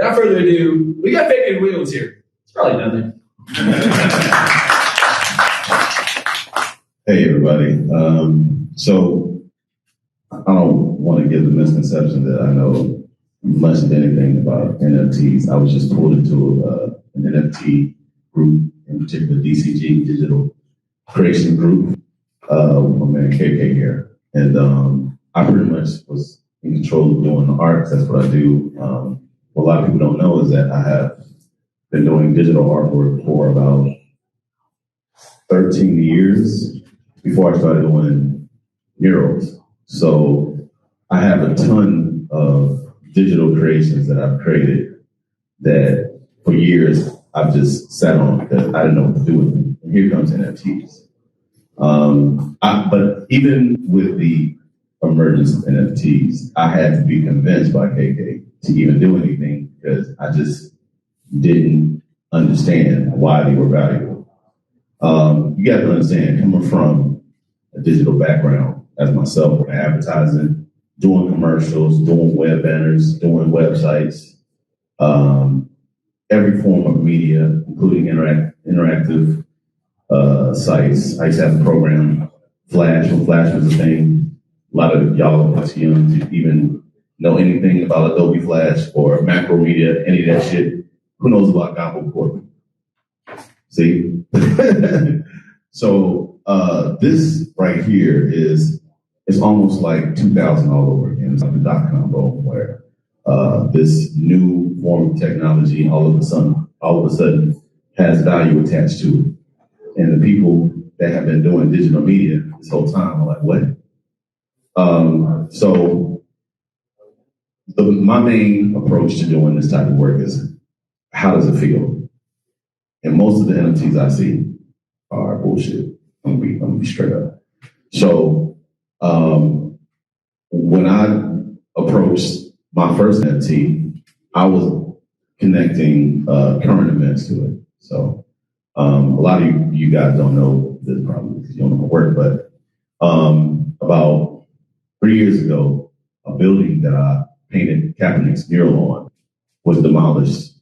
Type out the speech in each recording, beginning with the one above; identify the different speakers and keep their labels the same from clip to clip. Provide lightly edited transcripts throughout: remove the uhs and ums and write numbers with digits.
Speaker 1: without further ado, we got Fabian Williams here. It's probably nothing.
Speaker 2: Hey, everybody. So I don't want to give the misconception that I know much of anything about NFTs. I was just pulled into an NFT group, in particular DCG Digital Creations Group, with my man KK here. And I pretty much was in control of doing the art. That's what I do. What a lot of people don't know is that I have been doing digital artwork for about 13 years before I started doing murals. So I have a ton of digital creations that I've created that for years I've just sat on because I didn't know what to do with them. And here comes NFTs. But even with the emergence of NFTs, I had to be convinced by KK to even do anything because I just didn't understand why they were valuable. You got to understand, coming from a digital background as myself, with advertising, doing commercials, doing web banners, doing websites, every form of media, including interactive sites. I used to have a program, Flash, when Flash was a thing. A lot of y'all are too young to even know anything about Adobe Flash or macro media, any of that shit. Who knows about Gobble Corp? See? So this right here it's almost like 2000 all over again. It's like the dot-com boom where this new form of technology all of a sudden has value attached to it. And the people that have been doing digital media this whole time are like, what? So my main approach to doing this type of work is, how does it feel? And most of the NFTs I see are bullshit. I'm gonna be straight up. So when I approached my first NFT, I was connecting current events to it. So a lot of you guys don't know this probably because you don't know my work, but about 3 years ago, a building that I painted Kaepernick's mural on was demolished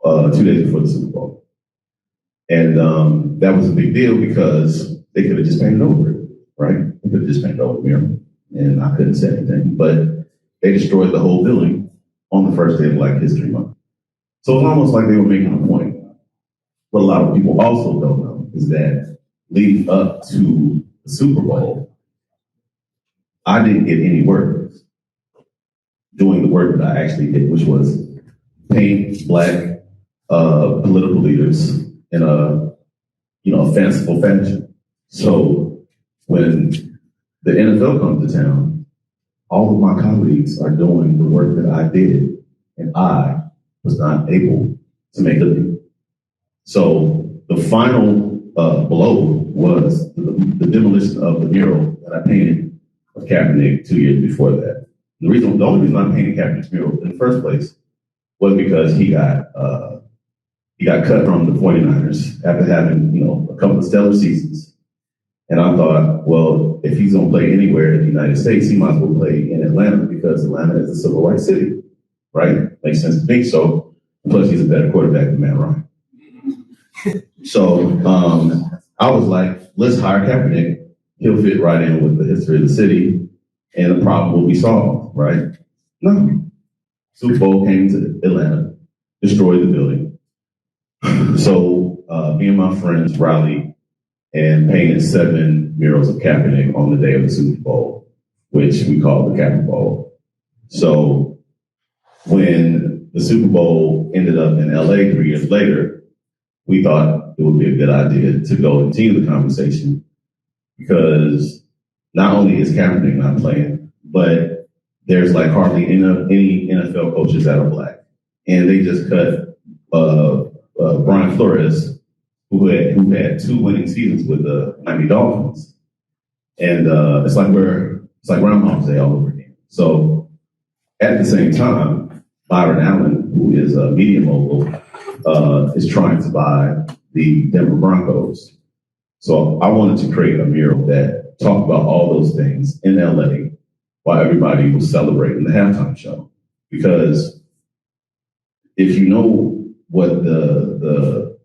Speaker 2: 2 days before the Super Bowl. And that was a big deal because they could have just painted over it, right? They could have just painted over the mural, and I couldn't say anything. But they destroyed the whole building on the first day of Black History Month. So it's almost like they were making a point. What a lot of people also don't know is that leading up to the Super Bowl, I didn't get any work doing the work that I actually did, which was paint Black political leaders in a fanciful fashion. So when the NFL comes to town, all of my colleagues are doing the work that I did, and I was not able to make a living. So the final blow was the demolition of the mural that I painted of Kaepernick 2 years before that. The only reason I painted Kaepernick's mural in the first place was because he got cut from the 49ers after having a couple of stellar seasons. And I thought, well, if he's going to play anywhere in the United States, he might as well play in Atlanta because Atlanta is a civil rights city, right? Makes sense to me. So, plus he's a better quarterback than Matt Ryan. So I was like, let's hire Kaepernick. He'll fit right in with the history of the city, and the problem will be solved, right? No. Super Bowl came to Atlanta, destroyed the building. So me and my friends rallied and painted 7 murals of Kaepernick on the day of the Super Bowl, which we called the Kaepernick Bowl. So when the Super Bowl ended up in LA 3 years later, we thought it would be a good idea to go continue the conversation because not only is Kaepernick not playing, but there's like hardly any NFL coaches that are Black. And they just cut Brian Flores, who had 2 winning seasons with the Miami Dolphins. And it's like Groundhog's Day all over again. So at the same time, Byron Allen, who is a media mogul, is trying to buy the Denver Broncos. So I wanted to create a mural that talked about all those things in LA while everybody was celebrating the halftime show. Because if you know what the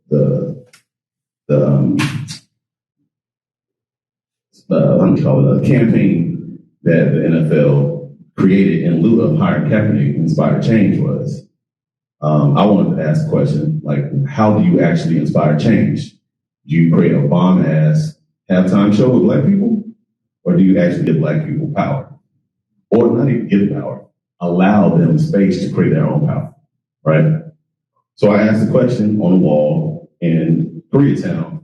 Speaker 2: campaign that the NFL created in lieu of hiring Kaepernick inspired change was, I wanted to ask the question, like, how do you actually inspire change? Do you create a bomb-ass halftime show with black people? Or do you actually give black people power? Or not even give power, allow them space to create their own power, right? So I asked the question on the wall in Koreatown,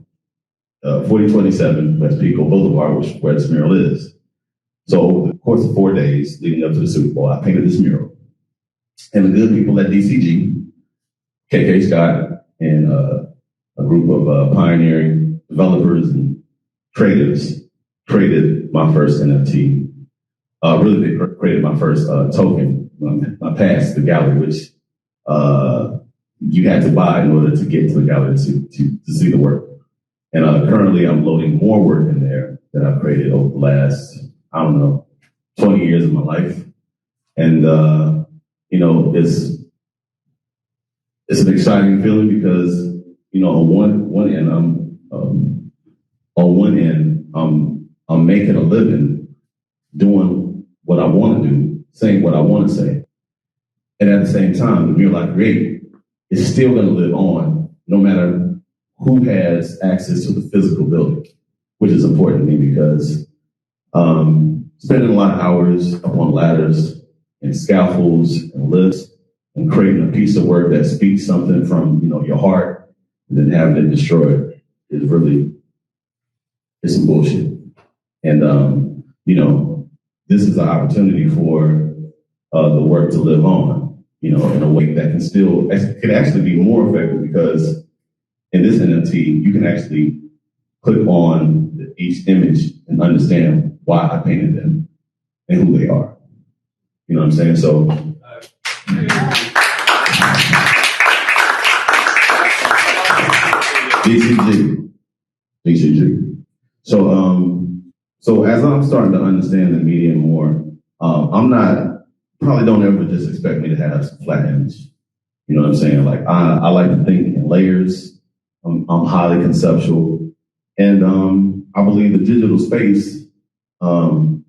Speaker 2: 4027 West Pico Boulevard, which is where this mural is. So over the course of 4 days leading up to the Super Bowl, I painted this mural. And the good people at DCG, KK Scott, and a group of pioneering developers and creatives created my first NFT. Really, they created my first token, my pass to the gallery, which you had to buy in order to get to the gallery to see the work. And currently, I'm loading more work in there that I've created over the last, 20 years of my life. And it's an exciting feeling because on one end, I'm making a living doing what I want to do, saying what I want to say. And at the same time, the mural I create is still going to live on no matter who has access to the physical building, which is important to me because spending a lot of hours up on ladders and scaffolds and lifts and creating a piece of work that speaks something from your heart and then having it destroyed is really, it's some bullshit. And this is an opportunity for the work to live on, in a way that can actually be more effective because in this NFT, you can actually click on each image and understand why I painted them and who they are. You know what I'm saying? So, DCG. So as I'm starting to understand the media more, probably don't ever just expect me to have some flat image. You know what I'm saying? Like I like to think in layers. I'm highly conceptual, and I believe the digital space can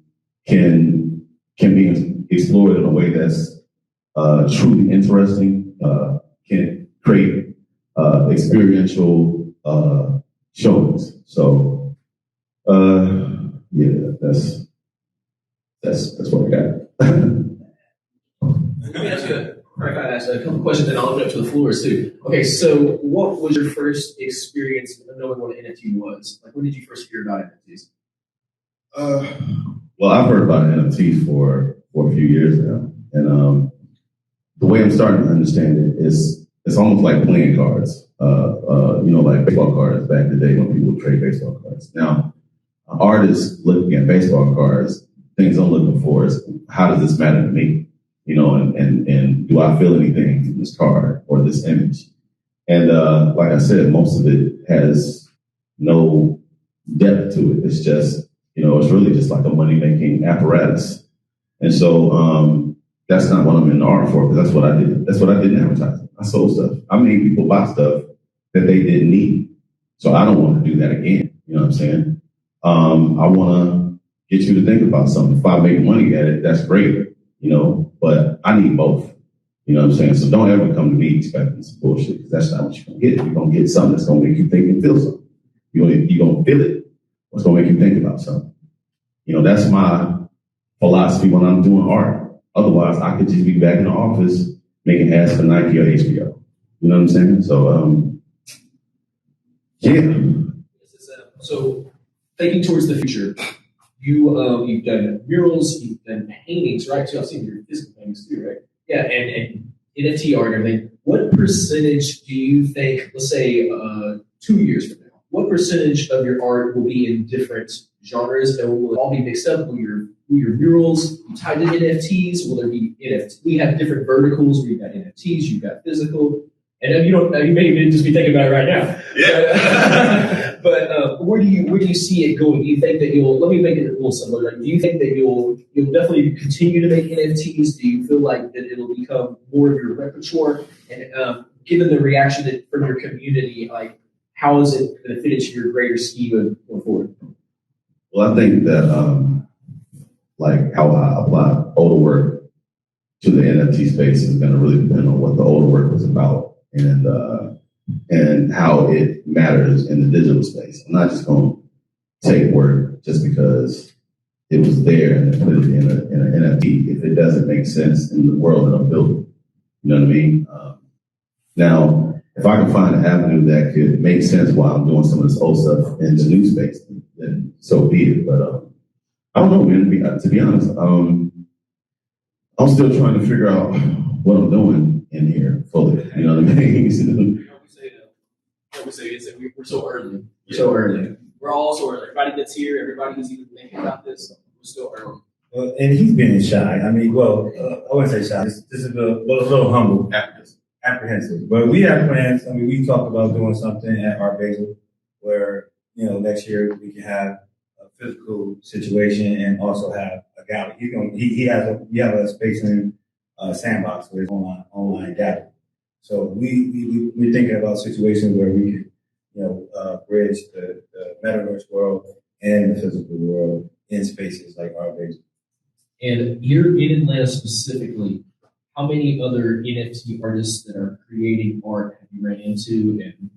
Speaker 2: be explored in a way that's truly interesting. Can create experiential showings. So that's what I got.
Speaker 1: Let me ask you I asked a couple questions and I'll open it up to the floors too. Okay, so what was your first experience of knowing what an NFT was? Like, when did you first hear about NFTs?
Speaker 2: Well, I've heard about NFTs for a few years now, and the way I'm starting to understand it is it's almost like playing cards. Like baseball cards back in the day when people would trade baseball cards. Now, artists looking at baseball cards, things I'm looking for is how does this matter to me? And do I feel anything from this card or this image? And like I said, most of it has no depth to it. It's just, it's really just like a money-making apparatus. And so that's not what I'm in the art for, because that's what I did. That's what I did in advertising. I sold stuff. I made people buy stuff that they didn't need. So I don't want to do that again. You know what I'm saying? I want to get you to think about something. If I make money at it, that's great. But I need both. You know what I'm saying? So don't ever come to me expecting some bullshit, because that's not what you're going to get. You're going to get something that's going to make you think and feel something. You're going to feel it. What's going to make you think about something? That's my philosophy when I'm doing art. Otherwise, I could just be back in the office making ads for Nike or HBO. You know what I'm saying? So, yeah.
Speaker 1: So thinking towards the future, you've done murals, you've done paintings, right? So I've seen your physical paintings too, right? Yeah, and NFT art and everything. What percentage do you think, let's say 2 years from now, what percentage of your art will be in different genres, and will it all be mixed up? Will your murals be tied to NFTs? Will there be NFTs? We have different verticals where you've got NFTs, you've got physical, and you may even just be thinking about it right now.
Speaker 2: Yeah.
Speaker 1: But where do you see it going? Do you think that you'll? Let me make it a little similar. Like, do you think that you'll definitely continue to make NFTs? Do you feel like that it'll become more of your repertoire? And given the reaction from your community, like, how is it going to fit into your greater scheme of going forward?
Speaker 2: Well, I think that like how I apply older work to the NFT space is going to really depend on what the older work was about and how it matters in the digital space. I'm not just going to take work just because it was there and put it in an NFT if it doesn't make sense in the world that I'm building. You know what I mean? Now, if I can find an avenue that could make sense while I'm doing some of this old stuff in the new space, then so be it. But I don't know, man. To be honest, I'm still trying to figure out what I'm doing in here fully. You know what I mean?
Speaker 1: We say is that we're so early. We're so early. We're all so early. Everybody that's here, everybody who's even thinking about this, we're still early.
Speaker 3: Well, and he's being shy. I mean, I wouldn't say shy. This is a little humble, apprehensive. But we have plans. I mean, we talked about doing something at Art Basel where, next year we can have a physical situation and also have a gallery. We have a space in Sandbox where it's online gallery. So we're thinking about situations where we can, bridge the metaverse world and the physical world in spaces like Art Basel.
Speaker 1: And you're in Atlanta specifically. How many other NFT artists that are creating art have you ran into, and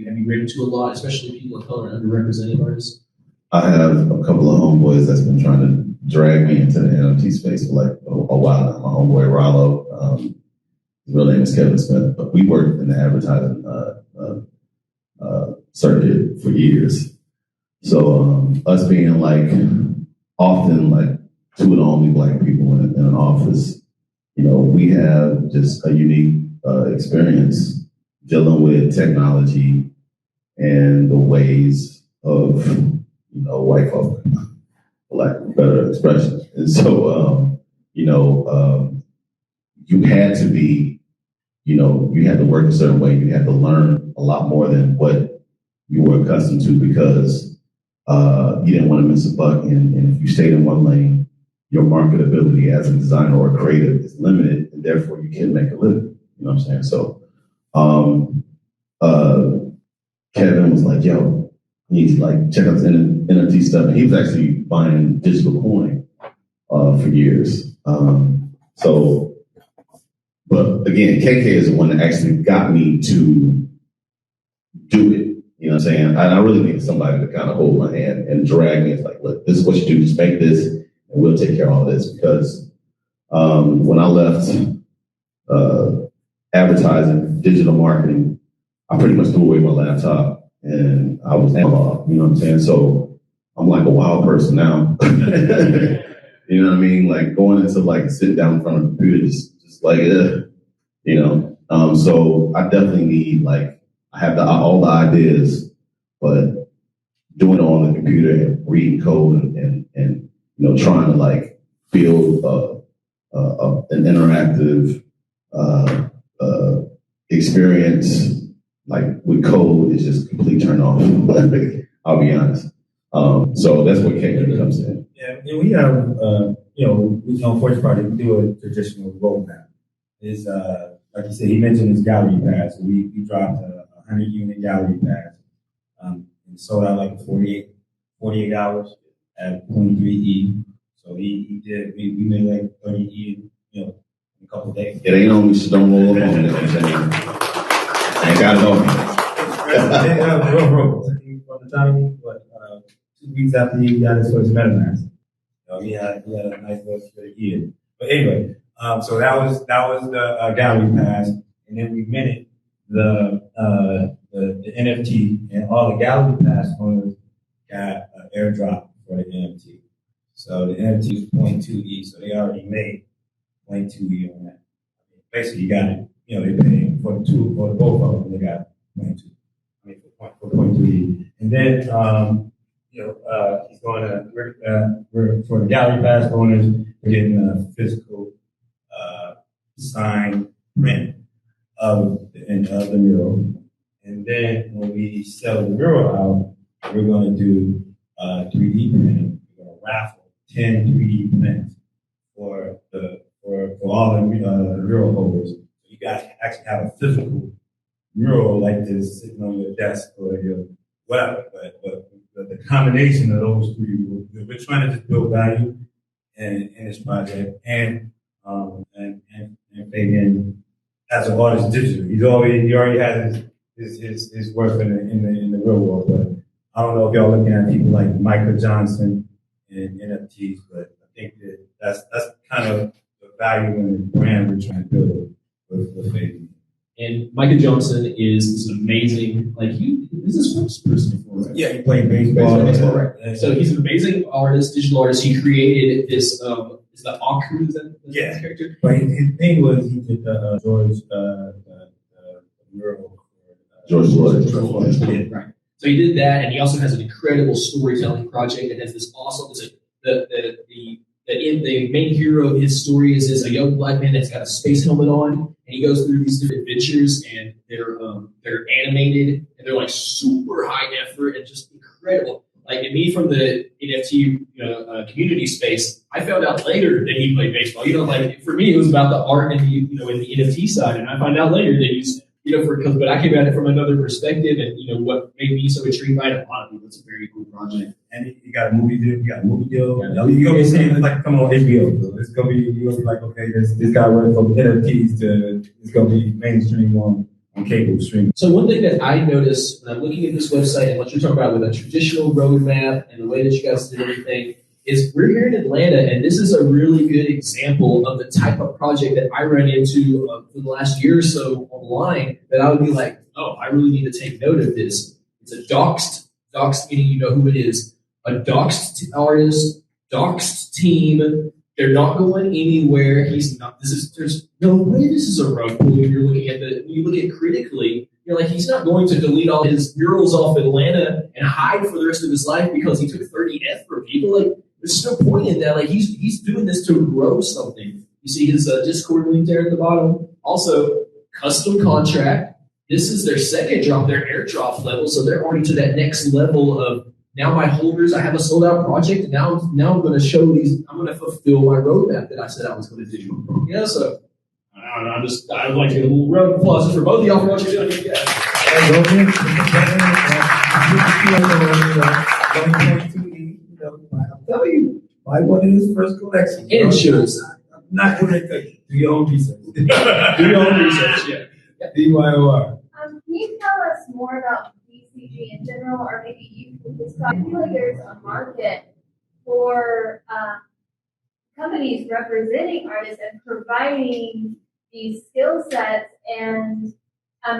Speaker 1: have you ran into a lot, especially people of color and underrepresented artists?
Speaker 2: I have a couple of homeboys that's been trying to drag me into the NFT space for like a while now. My homeboy Rollo, his real name is Kevin Smith, but we worked in the advertising circuit for years. So us being like often like two of the only black people in an office, we have just a unique experience dealing with technology and the ways of, white folk, for lack of a better expression. And so, you had to be, you had to work a certain way. You had to learn a lot more than what you were accustomed to because you didn't want to miss a buck. And if you stayed in one lane, your marketability as a designer or a creative is limited, and therefore you can't make a living. You know what I'm saying? So Kevin was like, yo, he's like, check out this NFT stuff. And he was actually buying digital coin for years. But again, KK is the one that actually got me to do it. You know what I'm saying? I really need somebody to kind of hold my hand and drag me. It's like, look, this is what you do. Just make this, and we'll take care of all this. Because when I left advertising, digital marketing, I pretty much threw away my laptop, and I was analog. You know what I'm saying? So I'm like a wild person now. You know what I mean? Like going into like sitting down in front of a computer, just like so I definitely need like I have all the ideas, but doing it on the computer and reading code and trying to like build an interactive experience like with code is just complete turn off. I'll be honest. So that's what KK comes in.
Speaker 3: Yeah, and we have we on Forge Party we do a traditional roadmap. Is like you said, he mentioned his gallery pass. We dropped a 100-unit gallery pass and sold out like 48 hours at 0.3 So we made like 30 E in a couple of days.
Speaker 2: It ain't only stone roll up on it. I got it on.
Speaker 3: From the time, 2 weeks after he got his first MetaMask, he had a nice little year. But anyway, so that was the gallery pass, and then we minted the NFT, and all the gallery pass owners got an airdrop for the NFT. So the NFT is 0.2 E, so they already made 0.2 E on that. Basically, you got it. They paid for both of them. They got 0.2. For 0.2 E, and then he's going to for the gallery pass owners, we're getting a physical signed print of the mural. And then when we sell the mural out, we're going to do 3D printing. We're going to raffle 10 3D prints for all the mural holders. You guys actually have a physical mural like this sitting on your desk or your whatever. But the combination of those three, we're trying to just build value in this project. And Fabian, as an artist digitally, he already has his work in the real world. But I don't know if y'all looking at people like Michael Johnson and NFTs, but I think that's kind of the value and the brand we're trying to build with Fabian.
Speaker 1: And Micah Johnson is an amazing, he is a spokesperson for it.
Speaker 3: Yeah, he played baseball.
Speaker 1: Right. So he's an amazing artist, digital artist. He created this, is the Aku, is that his character?
Speaker 3: But his thing was he did the George, the mural.
Speaker 2: George Floyd.
Speaker 1: Right. So he did that, and he also has an incredible storytelling project that has this awesome, the main hero of his story is a young black man that's got a space helmet on, and he goes through these different adventures, and they're animated, and they're like super high effort and just incredible. Like, and me from the NFT community space, I found out later that he played baseball. For me, it was about the art and in the NFT side, and I find out later that he's but I came at it from another perspective, and what made me so intrigued by it. A lot of people, it's a very cool project.
Speaker 3: And you got a movie deal. You're gonna be seeing it like come on HBO. So it's gonna be you're gonna be like, okay, this guy went from NFTs to it's gonna be mainstream on cable streaming.
Speaker 1: So one thing that I noticed when I'm looking at this website and what you're talking about with a traditional roadmap and the way that you guys did everything is we're here in Atlanta, and this is a really good example of the type of project that I ran into for the last year or so online that I would be like, oh, I really need to take note of this. It's a doxed meaning you know who it is, a doxed artist, doxed team. They're not going anywhere. He's not. There's no way this is a rug pull. When you look at critically, you're like, he's not going to delete all his murals off Atlanta and hide for the rest of his life because he took 30F for people. Like, there's no point in that. Like, he's doing this to grow something. You see his Discord link there at the bottom. Also, custom contract. This is their second drop, their airdrop level, so they're already to that next level of now my holders. I have a sold out project, and now I'm going to show these. I'm going to fulfill my roadmap that I said I was going to do. So I don't know. I'd like to get a little round of applause for both of y'all for what you're doing.
Speaker 3: I'll tell you, buy one of his first collection.
Speaker 1: Insurance.
Speaker 3: Not going to do your own research.
Speaker 1: Do your own research, yeah.
Speaker 3: DYOR.
Speaker 4: Can you tell us more about DCG in general, or maybe you can just talk? I feel like there's a market for companies representing artists and providing these skill sets and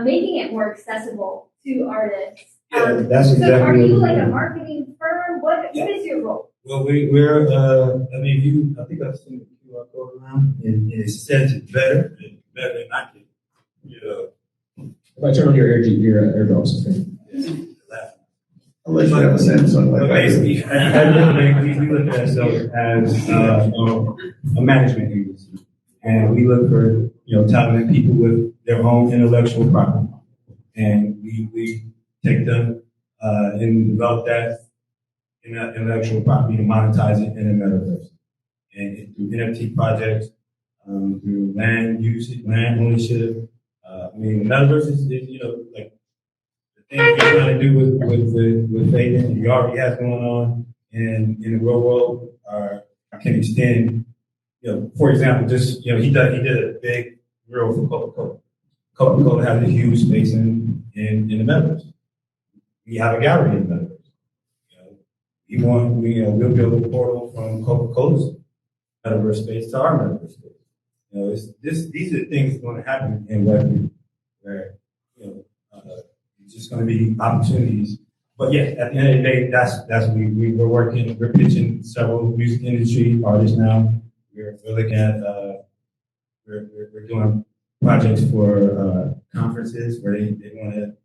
Speaker 4: making it more accessible to artists.
Speaker 3: Yeah, that's exactly.
Speaker 4: So, are you like a marketing firm? What is your role?
Speaker 3: Well, we're. I think I've seen the QR code around, and it says it's better than I can.
Speaker 1: If I turn on your airdrops,
Speaker 2: Unless you have a Samsung like
Speaker 3: basically, we look at ourselves as a management agency, and we look for talented people with their own intellectual property, and we take them and develop that intellectual property and monetize it in the metaverse, and through NFT projects, through land usage, land ownership. The metaverse is like the thing we're trying to do with Fabian, he already has going on in the real world, can extend. For example, just he did a big mural for Coca-Cola. Coca-Cola has a huge space in the metaverse. We have a gallery in the metaverse. We'll build a portal from Coca-Cola's metaverse space to our metaverse space. These are things that are going to happen in Web3, where it's just going to be opportunities. But yeah, at the end of the day, that's we're working. We're pitching several music industry artists now. We're looking at we're doing projects for conferences where they want to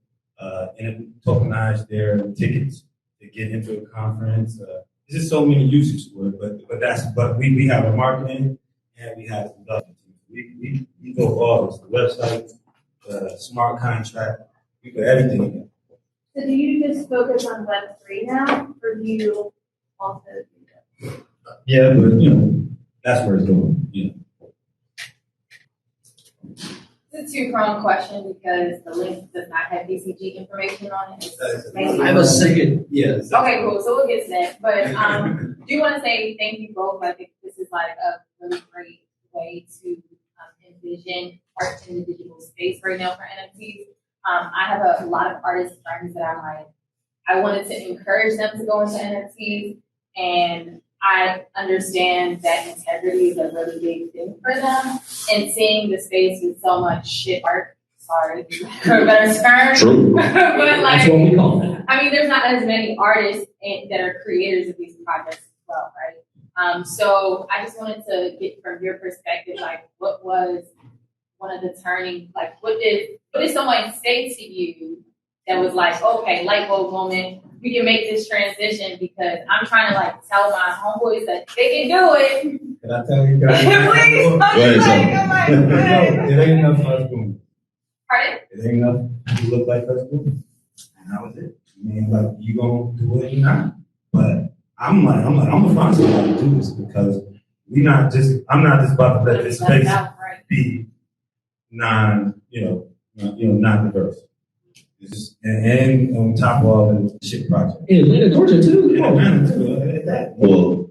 Speaker 3: tokenize their tickets to get into a conference. There's just so many uses for it. But we have a marketing and we have development. We go all this, the website, the smart contract, we put everything in.
Speaker 4: So do you just focus on Web3 now, or do you also do that?
Speaker 3: Yeah, but that's where it's going.
Speaker 5: It's a two-pronged question because the link does not have DCG information on it. It's mainly
Speaker 1: I have a second.
Speaker 3: Yes.
Speaker 5: Okay, cool. So we'll get to that. But do want to say thank you both. I think this is like a really great way to envision art in the digital space right now for NFTs. I have a lot of artist friends that I wanted to encourage them to go into NFTs, and I understand that integrity is a really big thing for them. And seeing the space with so much shit art, sorry, for a better term.
Speaker 2: True.
Speaker 5: But
Speaker 1: That's what we call that.
Speaker 5: I mean, there's not as many artists that are creators of these projects as well, right? So I just wanted to get from your perspective, like, what was one of the turning, like, what did someone say to you that was like, okay, light bulb moment, we can make this transition because I'm trying to like tell my homeboys that they can do it.
Speaker 3: Can I tell you guys?
Speaker 5: Please, I'm like,
Speaker 3: It ain't enough for us boom.
Speaker 5: pardon?
Speaker 3: It ain't enough to look like us boom. And that was it. I mean, like, you gonna do it or not? But I'm gonna find somebody to do this because I'm not just about to let this space be non-diverse. And on top of all the shit project.
Speaker 1: In Atlanta, Georgia, too.
Speaker 3: In Atlanta, too.
Speaker 2: Well,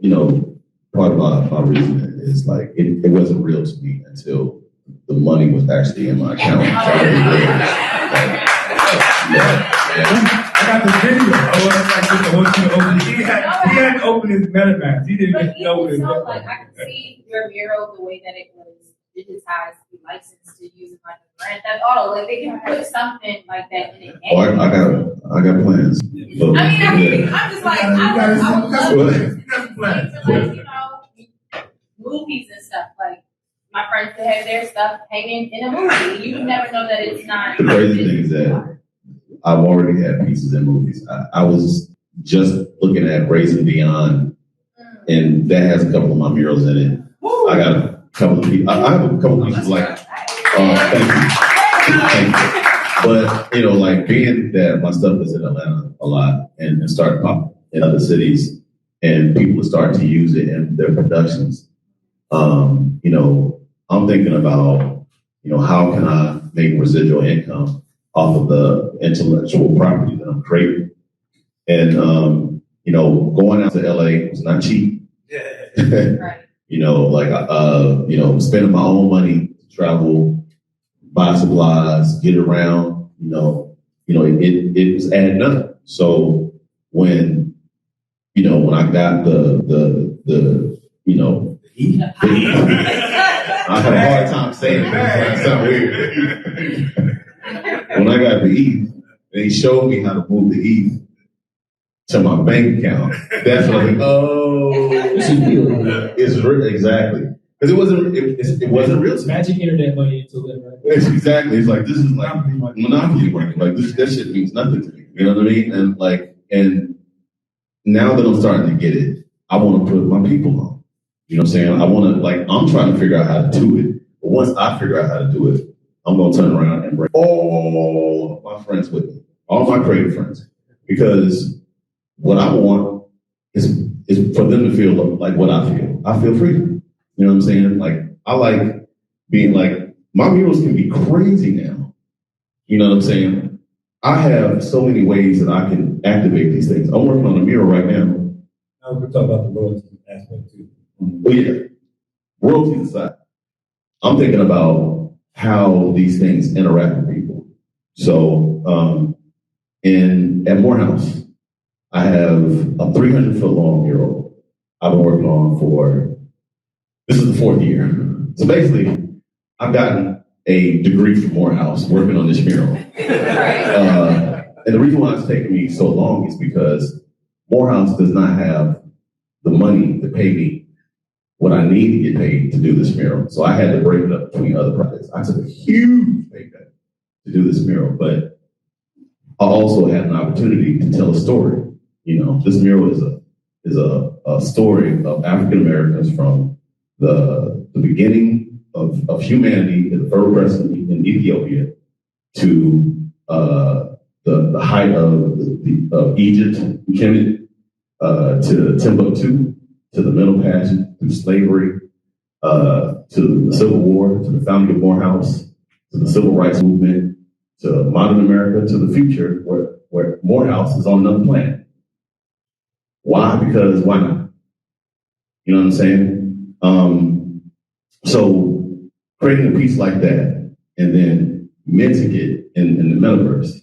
Speaker 2: part of my reason is like it wasn't real to me until the money was actually in my account.
Speaker 3: I got the video. I want you to open it. He had to open his MetaMask. He didn't even know what it looked like.
Speaker 5: I can see your mural the way that it was digitized, be licensed to use like a Grand Theft Auto. Like they can put something like that in it.
Speaker 2: Oh, I got plans. But,
Speaker 5: I'm just like, I would love to, like, movies and stuff. Like my friends that have their stuff hanging in a movie. You would never know that it's not.
Speaker 2: The crazy thing is that I've already had pieces in movies. I was just looking at Brazen Beyond, and that has a couple of my murals in it. I got a couple of pieces. I have a couple of pieces like, thank you. But, like being that my stuff is in Atlanta a lot and started popping in other cities and people start to use it in their productions, I'm thinking about, how can I make residual income off of the intellectual property that I'm creating? And, going out to LA was not cheap.
Speaker 5: Right.
Speaker 2: Spending my own money to travel, buy supplies, get around, it was adding up. So when I got the I had a hard time saying it. That sounds weird. When I got the ETH, and he showed me how to move the ETH to my bank account, that's when I was like, it's real, exactly. Because it wasn't real.
Speaker 1: Magic internet money until then, right?
Speaker 2: Exactly. It's like, this is like monopoly money. Like that shit means nothing to me. You know what I mean? And now that I'm starting to get it, I want to put my people on. You know what I'm saying? I'm trying to figure out how to do it. But once I figure out how to do it, I'm going to turn around and bring all of my friends with me, all my creative friends. Because what I want is for them to feel like what I feel. I feel freedom. You know what I'm saying? Like, I like being like, my murals can be crazy now. You know what I'm saying? I have so many ways that I can activate these things. I'm working on a mural right now.
Speaker 3: Now we're talking about the royalty aspect too.
Speaker 2: Well, yeah, royalties aside, I'm thinking about how these things interact with people. So, at Morehouse, I have a 300-foot long mural I've been working on this is the 4th year. So basically, I've gotten a degree from Morehouse working on this mural. And the reason why it's taken me so long is because Morehouse does not have the money to pay me what I need to get paid to do this mural. So I had to break it up between other projects. I took a huge pay cut to do this mural, but I also had an opportunity to tell a story. This mural is a story of African Americans from the beginning of humanity in the Fertile Crescent in Ethiopia to the height of Egypt, to Timbuktu, to the Middle Passage, through slavery, to the Civil War, to the founding of Morehouse, to the Civil Rights Movement, to modern America, to the future, where Morehouse is on another planet. Why? Because why not? You know what I'm saying? So creating a piece like that and then minting it in the metaverse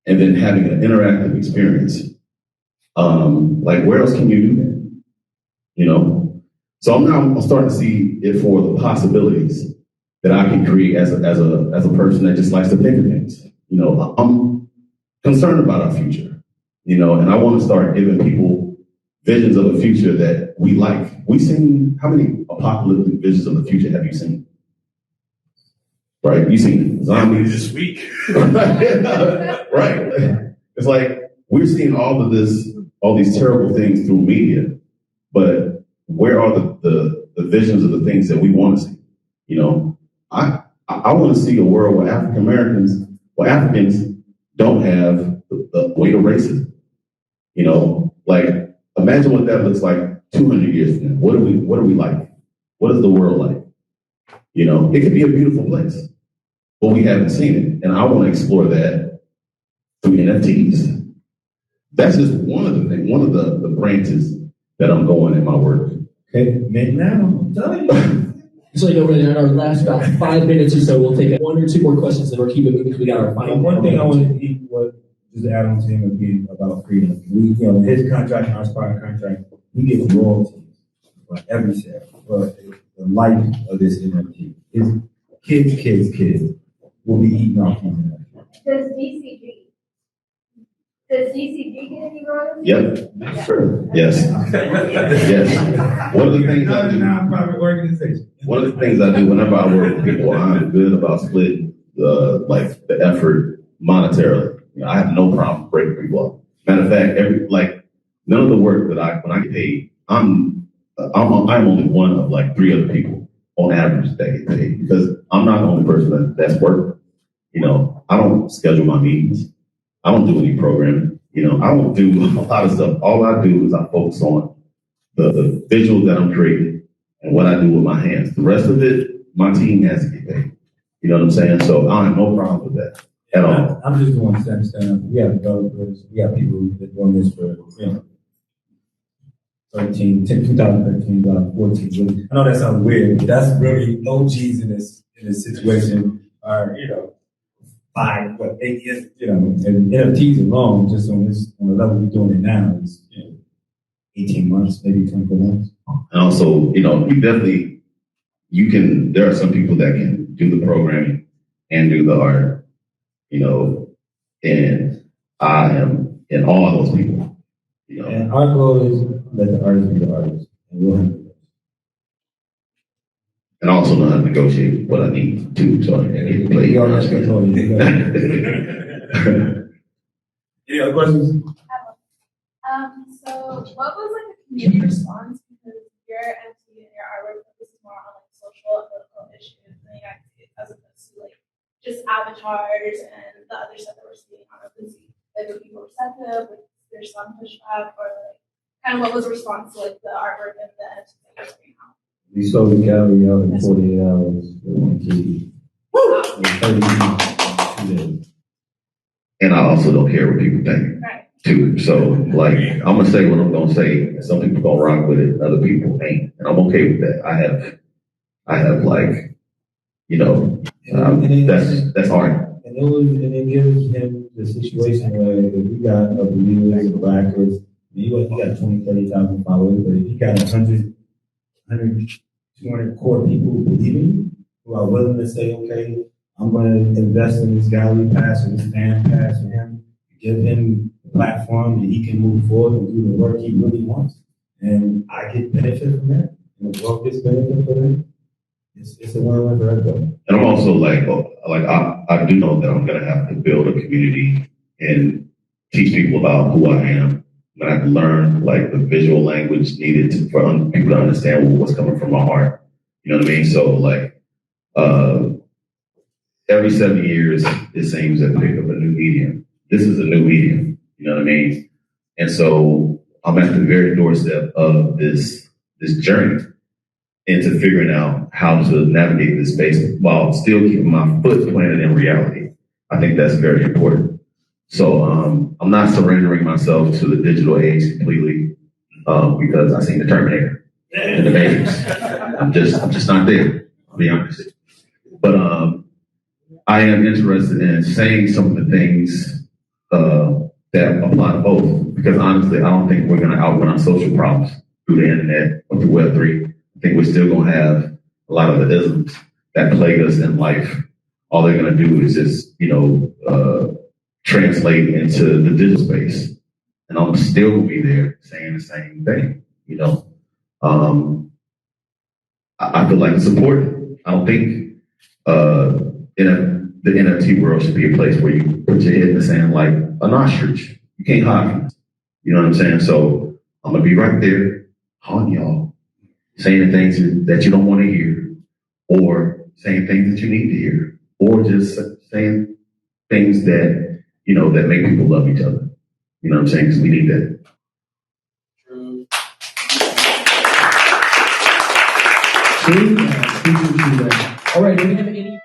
Speaker 2: and then having an interactive experience, like where else can you do that? You know? So I'm starting to see it for the possibilities that I can create as a person that just likes to think of things. You know, I'm concerned about our future, you know, and I want to start giving people visions of a future that we like. We've seen, how many apocalyptic visions of the future have you seen? Right? You've seen zombies
Speaker 3: this week.
Speaker 2: Right. It's like we're seeing all these terrible things through media, but where are the visions of the things that we want to see? You know, I want to see a world where Africans don't have the weight of racism. You know, like imagine what that looks like 200 years from now. What are we like? What is the world like? You know, it could be a beautiful place, but we haven't seen it. And I want to explore that through NFTs. That's just one of the branches that I'm going in my work.
Speaker 3: Okay, maybe now, I'm telling you.
Speaker 1: So, you know, in our last about 5 minutes or so, we'll take one or two more questions and we'll keep it moving because we got our final.
Speaker 3: One thing I want to just add on to him would be about freedom. His contract and our Spark contract, we get royalties for every sale, for the life of this NFT. His kids will be eating off his NFT.
Speaker 4: Does DCG get any royalties?
Speaker 2: Yep.
Speaker 4: Yeah.
Speaker 2: Sure. Yes. Yes. One of the things I do.
Speaker 3: Non-profit organization.
Speaker 2: One of the things I do whenever I work with people, I'm good about splitting the effort monetarily. You know, I have no problem breaking people up. Matter of fact, none of the work that when I get paid, I'm only one of like 3 other people on average that get paid because I'm not the only person that's working. You know, I don't schedule my meetings. I don't do any programming. You know, I don't do a lot of stuff. All I do is I focus on the visuals that I'm creating and what I do with my hands. The rest of it, my team has to get paid. You know what I'm saying? So I have no problem with that at all.
Speaker 3: I'm just doing stand up. We have developers. We have people who've been doing this for 2013, 2014. I know that sounds weird, but that's really OGs in this situation. Are 8 years, and NFTs alone, just on the level we're doing it now, is 18 months, maybe 24 months.
Speaker 2: And also, there are some people that can do the programming and do the art, and I am in all of those people.
Speaker 3: And our goal is let the artist be the artist, and we'll handle it.
Speaker 2: And I also know how to negotiate what I need to, so I can get played.
Speaker 3: Any other questions?
Speaker 6: So what was the community response? Because your NFT and your artwork focuses more on social and political issues in the United States as opposed to just avatars and the other stuff that we're seeing on OpenSea. Were people receptive? Was there some pushback, or kind of what was the response to the artwork and the NFTs that you're seeing now?
Speaker 3: We sold the gallery out in 48 hours with 1 key.
Speaker 2: And I also don't care what people think, too. So, I'm going to say what I'm going to say. Some people going to rock with it, other people ain't. And I'm okay with that. I have that's hard.
Speaker 3: And it gives him the situation where if you got a believers and backers, he got 20, 30,000 followers, but if you got 100, 200 core people who believe in you, who are willing to say, okay, I'm going to invest in this gallery pass or this fan pass for him, give him a platform that he can move forward and do the work he really wants. And I get benefit from that, and the world gets benefit from that. It's a win-win for everybody.
Speaker 2: And I'm also I do know that I'm going to have to build a community and teach people about who I am. But I have to learn the visual language needed for people to understand what's coming from my heart. You know what I mean? So every 7 years, it seems that pick up a new medium. this is a new medium. You know what I mean? And so I'm at the very doorstep of this journey into figuring out how to navigate this space while still keeping my foot planted in reality. I think that's very important. So I'm not surrendering myself to the digital age completely because I seen the Terminator and the babies. I'm just not there, I'll be honest. But I am interested in saying some of the things that apply to both, because honestly, I don't think we're going to outrun our social problems through the internet or through Web3. I think we're still going to have a lot of the isms that plague us in life. All they're going to do is just, translate into the digital space. And I'm still going to be there saying the same thing, I feel like it's important. I don't think the NFT world should be a place where you put your head in the sand like an ostrich. You can't hide from it. You know what I'm saying? So I'm going to be right there on y'all, saying the things that you don't want to hear, or saying things that you need to hear, or just saying things that, that make people love each other. You know what I'm saying? Because we need that.
Speaker 1: True. True. All right. Do we have any?